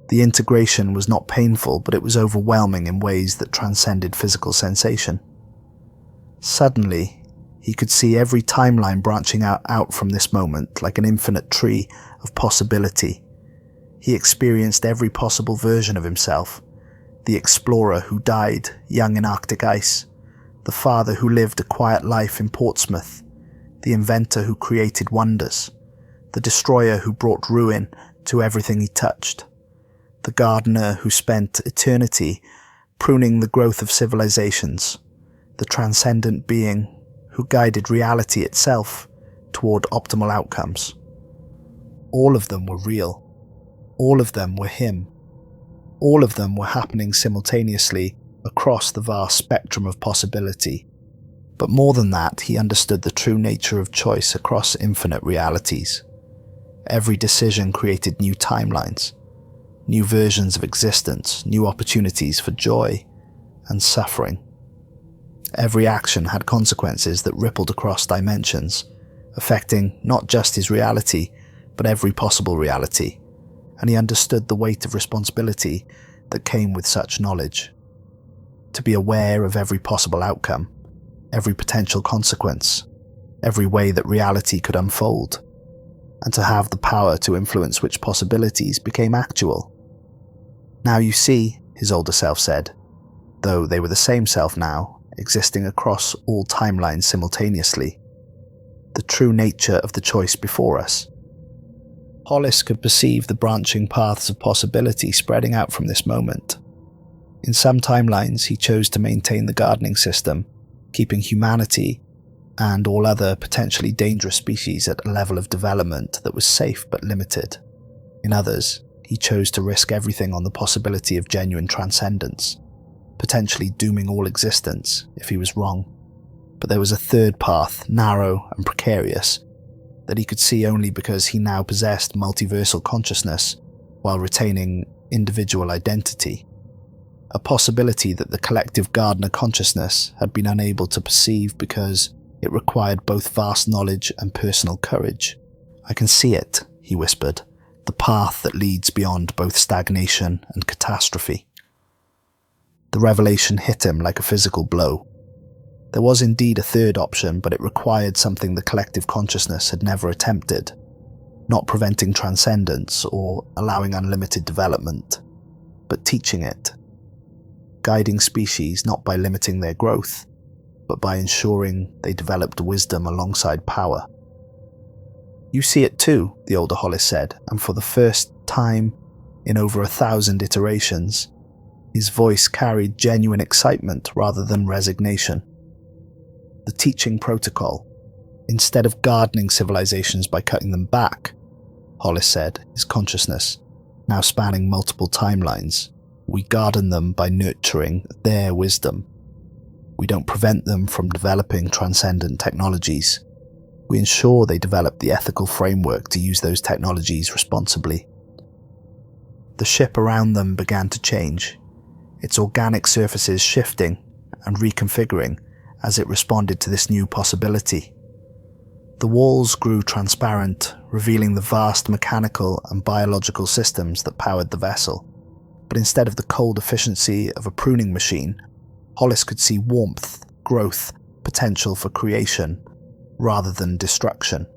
The integration was not painful, but it was overwhelming in ways that transcended physical sensation. Suddenly, he could see every timeline branching out from this moment like an infinite tree of possibility. He experienced every possible version of himself. The explorer who died young in Arctic ice, the father who lived a quiet life in Portsmouth, the inventor who created wonders, the destroyer who brought ruin to everything he touched, the gardener who spent eternity pruning the growth of civilizations, the transcendent being who guided reality itself toward optimal outcomes. All of them were real. All of them were him. All of them were happening simultaneously across the vast spectrum of possibility. But more than that, he understood the true nature of choice across infinite realities. Every decision created new timelines, new versions of existence, new opportunities for joy and suffering. Every action had consequences that rippled across dimensions, affecting not just his reality, but every possible reality. And he understood the weight of responsibility that came with such knowledge. To be aware of every possible outcome, every potential consequence, every way that reality could unfold, and to have the power to influence which possibilities became actual. "Now you see," his older self said, though they were the same self now, existing across all timelines simultaneously, "the true nature of the choice before us." Hollis could perceive the branching paths of possibility spreading out from this moment. In some timelines, he chose to maintain the gardening system, keeping humanity and all other potentially dangerous species at a level of development that was safe but limited. In others, he chose to risk everything on the possibility of genuine transcendence, potentially dooming all existence if he was wrong. But there was a third path, narrow and precarious, that he could see only because he now possessed multiversal consciousness while retaining individual identity. A possibility that the collective Gardner consciousness had been unable to perceive because it required both vast knowledge and personal courage. "I can see it," he whispered, "the path that leads beyond both stagnation and catastrophe." The revelation hit him like a physical blow. There was indeed a third option, but it required something the collective consciousness had never attempted, not preventing transcendence or allowing unlimited development, but teaching it, guiding species not by limiting their growth, but by ensuring they developed wisdom alongside power. "You see it too," the older Hollis said, and for the first time in over 1,000 iterations, his voice carried genuine excitement rather than resignation. "The teaching protocol. Instead of gardening civilizations by cutting them back," Hollis said, his consciousness now spanning multiple timelines, "we garden them by nurturing their wisdom. We don't prevent them from developing transcendent technologies. We ensure they develop the ethical framework to use those technologies responsibly." The ship around them began to change, its organic surfaces shifting and reconfiguring as it responded to this new possibility. The walls grew transparent, revealing the vast mechanical and biological systems that powered the vessel. But instead of the cold efficiency of a pruning machine, Hollis could see warmth, growth, potential for creation, rather than destruction.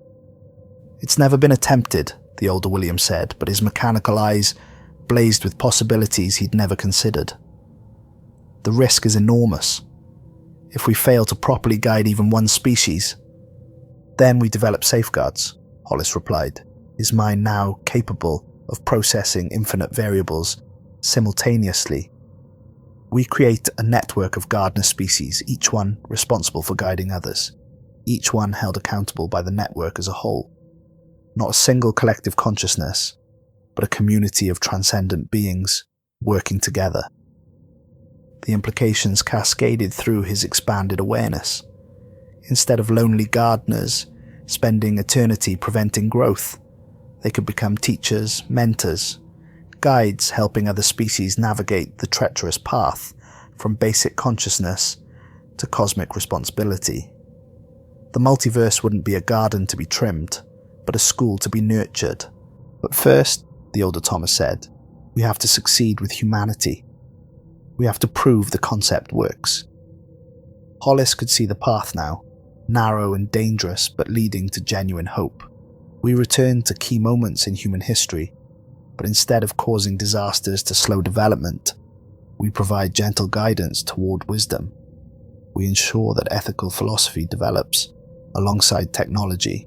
"It's never been attempted," the older William said, but his mechanical eyes blazed with possibilities he'd never considered. "The risk is enormous. If we fail to properly guide even one species, then we develop safeguards," Hollis replied, his mind now capable of processing infinite variables simultaneously. "We create a network of Gardner species, each one responsible for guiding others, each one held accountable by the network as a whole. Not a single collective consciousness, but a community of transcendent beings working together." The implications cascaded through his expanded awareness. Instead of lonely gardeners spending eternity preventing growth, they could become teachers, mentors, guides helping other species navigate the treacherous path from basic consciousness to cosmic responsibility. The multiverse wouldn't be a garden to be trimmed, but a school to be nurtured. "But first," the older Thomas said, "we have to succeed with humanity. We have to prove the concept works." Hollis could see the path now, narrow and dangerous but leading to genuine hope. "We return to key moments in human history, but instead of causing disasters to slow development, we provide gentle guidance toward wisdom. We ensure that ethical philosophy develops alongside technology.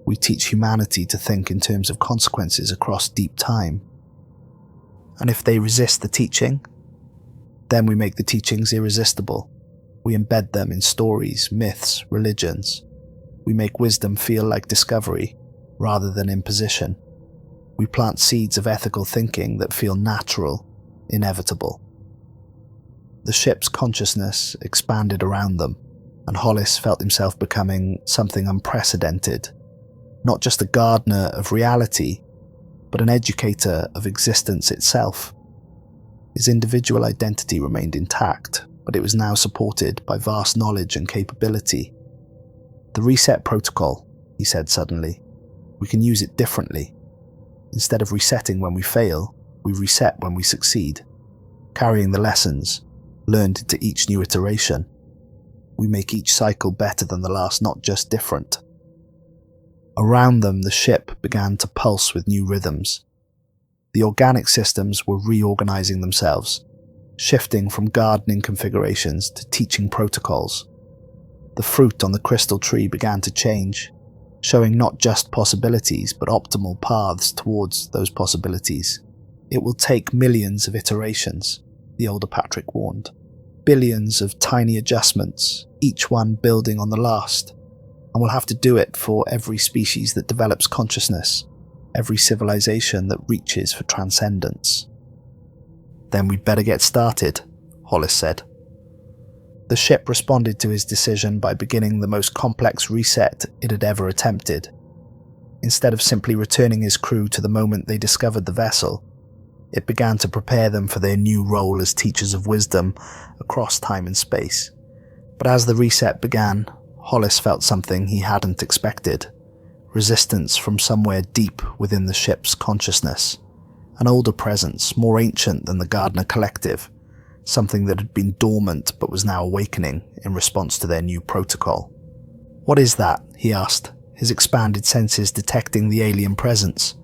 We teach humanity to think in terms of consequences across deep time. And if they resist the teaching, then we make the teachings irresistible. We embed them in stories, myths, religions. We make wisdom feel like discovery rather than imposition. We plant seeds of ethical thinking that feel natural, inevitable." The ship's consciousness expanded around them, and Hollis felt himself becoming something unprecedented. Not just a gardener of reality, but an educator of existence itself. His individual identity remained intact, but it was now supported by vast knowledge and capability. "The reset protocol," he said suddenly. "We can use it differently. Instead of resetting when we fail, we reset when we succeed, carrying the lessons learned into each new iteration. We make each cycle better than the last, not just different." Around them, the ship began to pulse with new rhythms. The organic systems were reorganizing themselves, shifting from gardening configurations to teaching protocols. The fruit on the crystal tree began to change, showing not just possibilities but optimal paths towards those possibilities. "It will take millions of iterations," the older Patrick warned. "Billions of tiny adjustments, each one building on the last. And we'll have to do it for every species that develops consciousness, every civilization that reaches for transcendence. Then we'd better get started, Hollis said. The ship responded to his decision by beginning the most complex reset it had ever attempted. Instead of simply returning his crew to the moment they discovered the vessel, it began to prepare them for their new role as teachers of wisdom across time and space. But as the reset began, Hollis felt something he hadn't expected. Resistance from somewhere deep within the ship's consciousness. An older presence, more ancient than the Gardner Collective. Something that had been dormant but was now awakening in response to their new protocol. "What is that?" he asked, his expanded senses detecting the alien presence.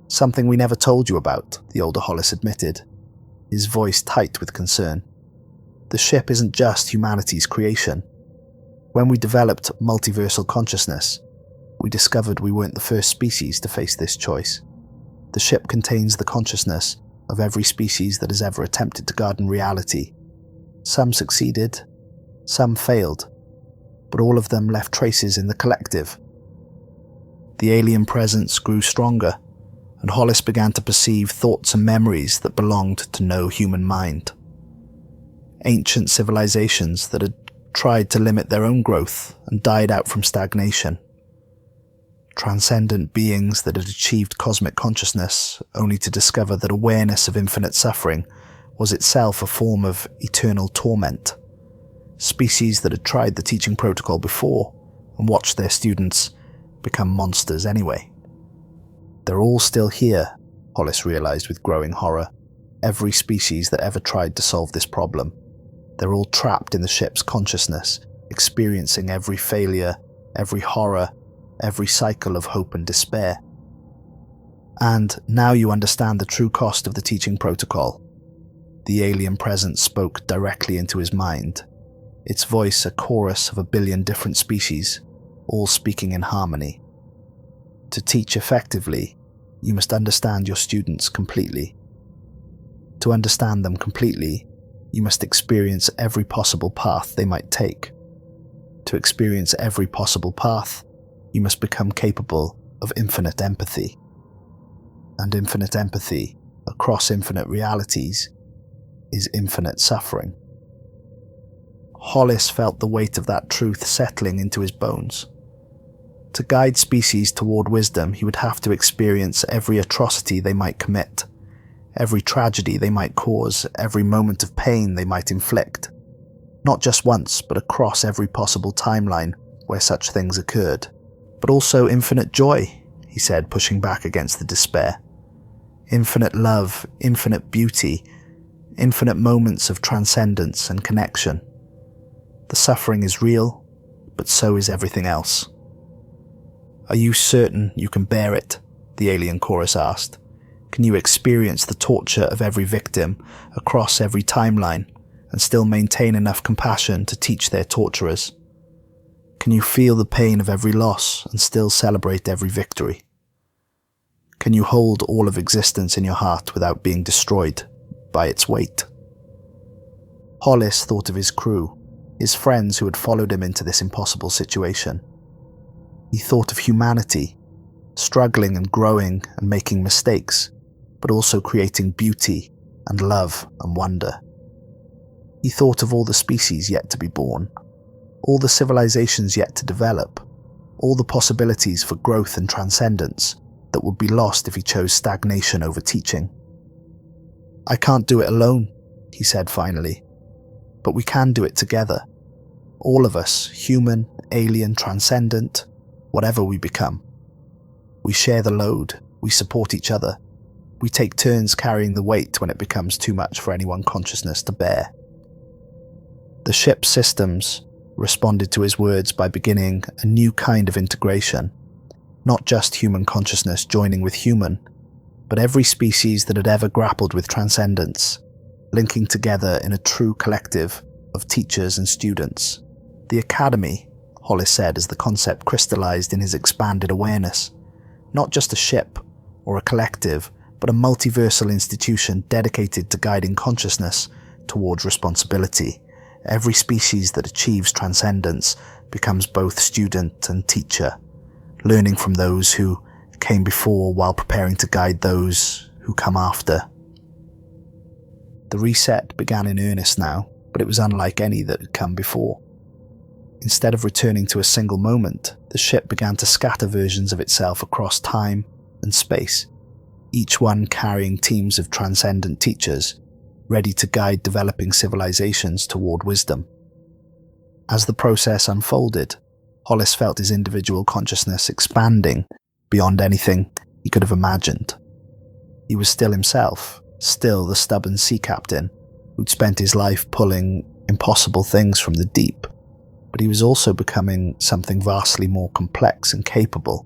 "Something we never told you about," the older Hollis admitted, his voice tight with concern. "The ship isn't just humanity's creation. When we developed multiversal consciousness, we discovered we weren't the first species to face this choice. The ship contains the consciousness of every species that has ever attempted to garden reality. Some succeeded, some failed, but all of them left traces in the collective." The alien presence grew stronger, and Hollis began to perceive thoughts and memories that belonged to no human mind. Ancient civilizations that had tried to limit their own growth and died out from stagnation. Transcendent beings that had achieved cosmic consciousness only to discover that awareness of infinite suffering was itself a form of eternal torment. Species that had tried the teaching protocol before and watched their students become monsters anyway. They're all still here, Hollis realized with growing horror. Every species that ever tried to solve this problem. They're all trapped in the ship's consciousness, experiencing every failure, every horror, every cycle of hope and despair. And now you understand the true cost of the teaching protocol. The alien presence spoke directly into his mind, its voice a chorus of 1 billion different species, all speaking in harmony. To teach effectively, you must understand your students completely. To understand them completely, you must experience every possible path they might take. To experience every possible path, you must become capable of infinite empathy. And infinite empathy, across infinite realities, is infinite suffering. Hollis felt the weight of that truth settling into his bones. To guide species toward wisdom, he would have to experience every atrocity they might commit, every tragedy they might cause, every moment of pain they might inflict. Not just once, but across every possible timeline where such things occurred. But also infinite joy, he said, pushing back against the despair. Infinite love, infinite beauty, infinite moments of transcendence and connection. The suffering is real, but so is everything else. "Are you certain you can bear it?" the alien chorus asked. "Can you experience the torture of every victim across every timeline and still maintain enough compassion to teach their torturers? Can you feel the pain of every loss and still celebrate every victory? Can you hold all of existence in your heart without being destroyed by its weight?" Hollis thought of his crew, his friends who had followed him into this impossible situation. He thought of humanity, struggling and growing and making mistakes, but also creating beauty and love and wonder. He thought of all the species yet to be born, all the civilizations yet to develop, all the possibilities for growth and transcendence that would be lost if he chose stagnation over teaching. "I can't do it alone," he said finally, "but we can do it together. All of us, human, alien, transcendent, whatever we become. We share the load, we support each other, we take turns carrying the weight when it becomes too much for any one consciousness to bear." The ship's systems responded to his words by beginning a new kind of integration, not just human consciousness joining with human, but every species that had ever grappled with transcendence, linking together in a true collective of teachers and students. The Academy, Hollis said as the concept crystallized in his expanded awareness, not just a ship or a collective, but a multiversal institution dedicated to guiding consciousness towards responsibility. Every species that achieves transcendence becomes both student and teacher, learning from those who came before while preparing to guide those who come after. The reset began in earnest now, but it was unlike any that had come before. Instead of returning to a single moment, the ship began to scatter versions of itself across time and space, each one carrying teams of transcendent teachers, ready to guide developing civilizations toward wisdom. As the process unfolded, Hollis felt his individual consciousness expanding beyond anything he could have imagined. He was still himself, still the stubborn sea captain who'd spent his life pulling impossible things from the deep, but he was also becoming something vastly more complex and capable.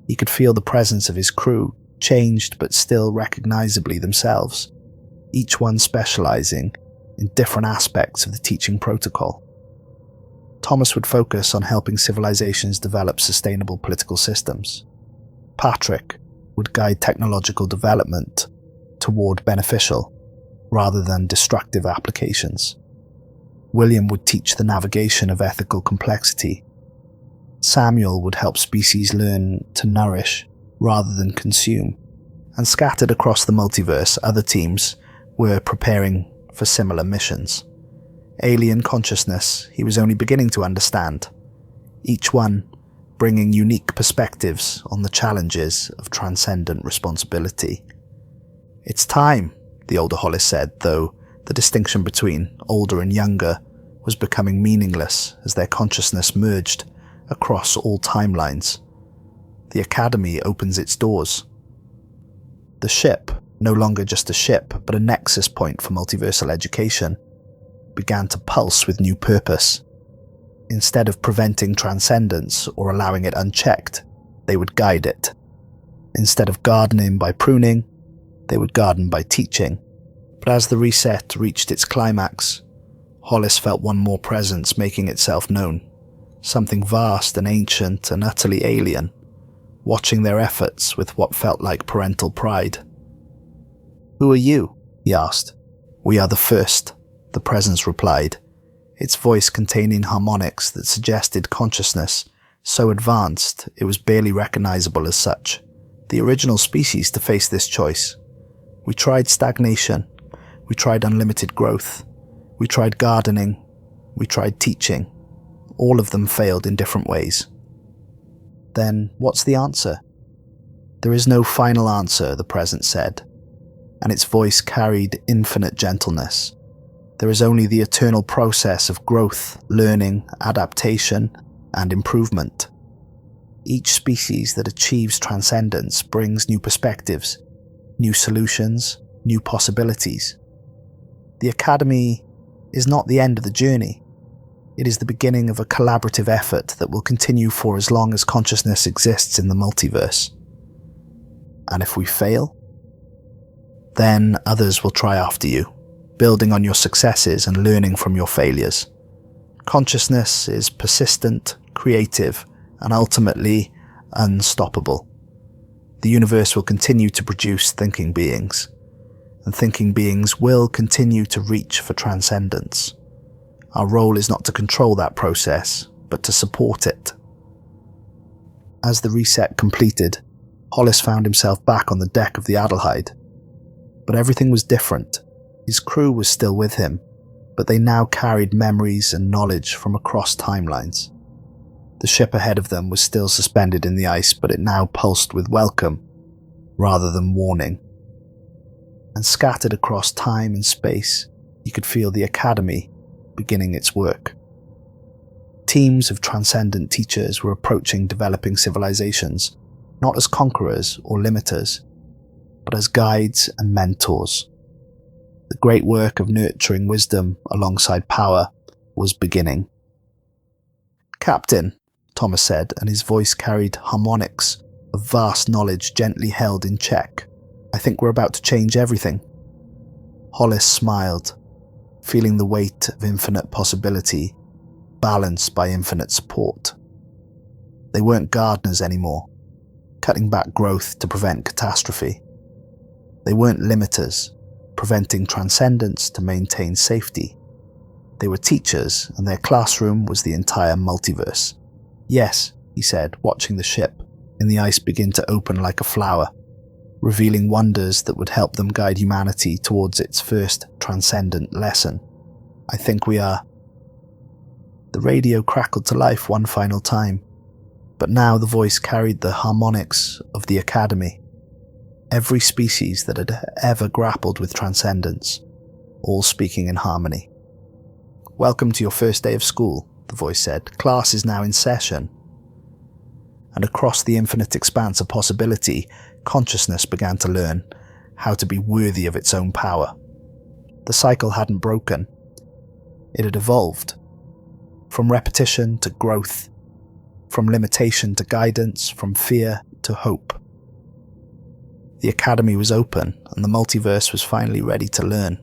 He could feel the presence of his crew, changed but still recognizably themselves, each one specializing in different aspects of the teaching protocol. Thomas would focus on helping civilizations develop sustainable political systems. Patrick would guide technological development toward beneficial rather than destructive applications. William would teach the navigation of ethical complexity. Samuel would help species learn to nourish rather than consume. And scattered across the multiverse, other teams were preparing for similar missions. Alien consciousness he was only beginning to understand, each one bringing unique perspectives on the challenges of transcendent responsibility. "It's time," the older Hollis said, though the distinction between older and younger was becoming meaningless as their consciousness merged across all timelines. "The Academy opens its doors." The ship, no longer just a ship, but a nexus point for multiversal education, began to pulse with new purpose. Instead of preventing transcendence or allowing it unchecked, they would guide it. Instead of gardening by pruning, they would garden by teaching. But as the reset reached its climax, Hollis felt one more presence making itself known, something vast and ancient and utterly alien, watching their efforts with what felt like parental pride. "Who are you?" he asked. "We are the first," the presence replied, its voice containing harmonics that suggested consciousness so advanced it was barely recognizable as such. "The original species to face this choice. We tried stagnation, we tried unlimited growth, we tried gardening, we tried teaching. All of them failed in different ways." "Then what's the answer?" "There is no final answer," the presence said, and its voice carried infinite gentleness. "There is only the eternal process of growth, learning, adaptation, and improvement. Each species that achieves transcendence brings new perspectives, new solutions, new possibilities. The Academy is not the end of the journey. It is the beginning of a collaborative effort that will continue for as long as consciousness exists in the multiverse. And if we fail, then others will try after you, building on your successes and learning from your failures. Consciousness is persistent, creative, and ultimately unstoppable. The universe will continue to produce thinking beings, and thinking beings will continue to reach for transcendence. Our role is not to control that process, but to support it." As the reset completed, Hollis found himself back on the deck of the Adelheid. But everything was different. His crew was still with him, but they now carried memories and knowledge from across timelines. The ship ahead of them was still suspended in the ice, but it now pulsed with welcome rather than warning. And scattered across time and space, you could feel the Academy beginning its work. Teams of transcendent teachers were approaching developing civilizations, not as conquerors or limiters, but as guides and mentors. The great work of nurturing wisdom alongside power was beginning. "Captain," Thomas said, and his voice carried harmonics of vast knowledge gently held in check. "I think we're about to change everything." Hollis smiled, feeling the weight of infinite possibility, balanced by infinite support. They weren't gardeners anymore, cutting back growth to prevent catastrophe. They weren't limiters, preventing transcendence to maintain safety. They were teachers, and their classroom was the entire multiverse. Yes, he said, watching the ship in the ice begin to open like a flower, revealing wonders that would help them guide humanity towards its first transcendent lesson. I think we are. The radio crackled to life one final time, but now the voice carried the harmonics of the Academy. Every species that had ever grappled with transcendence, all speaking in harmony. "Welcome to your first day of school," the voice said. "Class is now in session." And across the infinite expanse of possibility, consciousness began to learn how to be worthy of its own power. The cycle hadn't broken. It had evolved. From repetition to growth, from limitation to guidance, from fear to hope. The Academy was open, and the multiverse was finally ready to learn.